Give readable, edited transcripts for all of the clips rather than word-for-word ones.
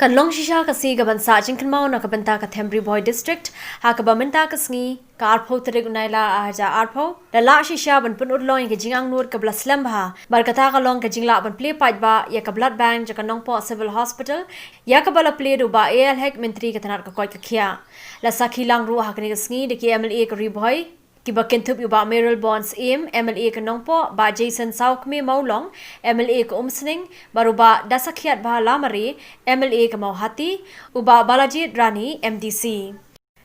Kan long shisha kasi gaban sa jingkanmao na kabanta ka Ribhoi district ha kabamenta kasngi ka arpho tere gunaila aja arpho la shisha ban punur long ke jingangnud ka blaslam ha barkata ka long ka jingla ban PLIE PAIDBAH ya ka blood bank Jaka NONGPOH civil hospital ya ka bala PLIE ru ba al hek menteri ka tanar ka koi ka khia la sakhilang ru ha kni kasngi de ki MLA ka Ribhoi Kiba kintup yuba Meryl Bonds im MLA ke NONGPOH ba Jason Saukme maulong MLA ke Umsning baruba dasakhiat ba lamari MLA ke Mauhati uba Balajit Rani MDC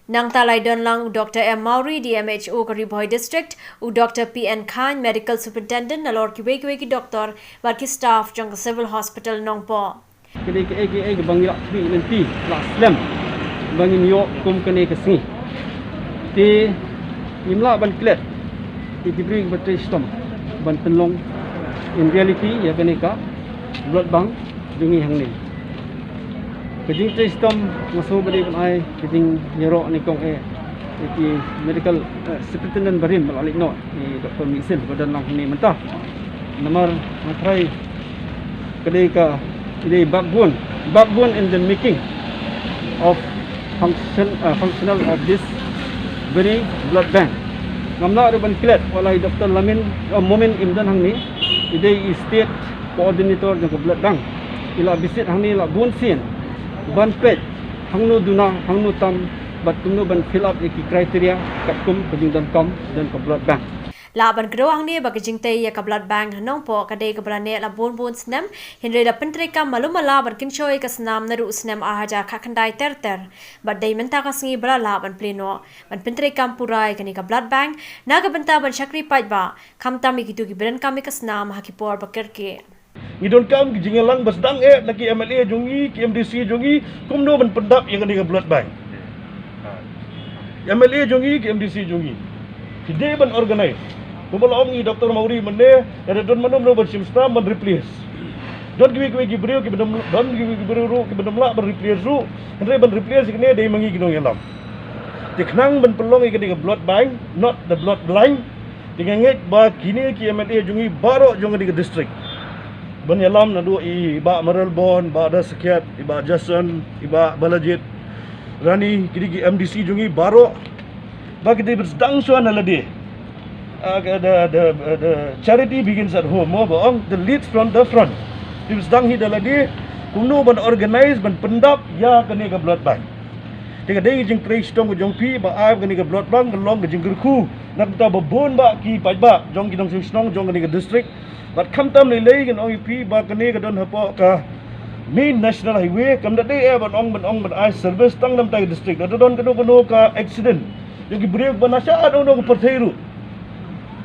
Nang talai don lang Dr. M. Mauri DMHO ke Ribhoi district u Dr. P.N. Khan medical superintendent nalor ki weki doktor bar ki staff jong civil hospital NONGPOH Kini ke AKA ke bangila bi nanti la Snam bangin yo kum kene ke sini ti Imla ban klet diberi bateri stom ban penlong in reality ya kaneka blood bank jungi hang ni kejing bateri stom maso bali ban ai kejing nyerok ni kong iki medical superintendent barim malalik no ni Dr. Misil badan lang ni mentah nomor matrai kaneka ini backbone in the making of functional of this very blood bank. Ngamna ruban klet walai Dr. Lamin Momin Imdan hang ni ide state coordinator ng blood bank. Ila visit hang ni la bun sin ban pet hang no duna hang no tam bat tumno ban fill up iki criteria katkum kajing dan kam dan ke blood bank. Laban keruang ni bagi jingtai ya ke blood bank NONGPOH kadai ke belane la bon Snam hinre da pentri kam malumala bar Kynshew ke Snam naru Snam ahaja khakandai ter badai menta ka singi bala laban pleno ban pentri kam purai kani ke blood bank naga benta ban syakri PAIDBAH kamta mi gitu ki beren kami ke Snam hakipor bakerke Ngidon kam ki jingalang basdang laki MLA jongi ki MDC jongi kumno ban pendap yang kani ke blood bank MLA jongi ki MDC jongi kide ban organize Kumalong ni Dr. Mauri mene ada don manum no bersim Snam ban replace don kiwi brio ki bedam don kiwi brio ru ki bedam la ban replace ru andre ban replace kene dei mangi ginong yalam tiknang ban pelong ki blood bank not the blood blind tinganget ba kini ki MLA jungi baro jong di district ban yalam na do i ba Meryl Bond ba ada sekiat iba Jason iba Balajit Rani kidi MDC jungi baro ba kidi bersedang suan halade the charity begins at home. The leads from the front. If sedang hidala dia, kuno ban organize ban pendap ya kene ke blood bank. Tiga day jing kreis tong jong pi ba ai kene ke blood bank long jing gerku. Nak ta babon ba ki PAIDBAH jong kidong sing snong jong kene ke district. But kam tam le lei kan ong pi ba kene ke don hapo ka main national highway kam da day ban ong ai service tang nam ta district. Da don kono ka accident. Jong ki break ban asya no ko perthairu.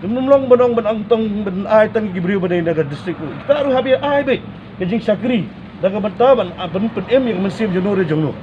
Lumlong banong ban angtong ban ai tang gibriu ban daga district ko taru habi ai be kejing sakri daga bantaban ban pen em yang mesim jonore jongno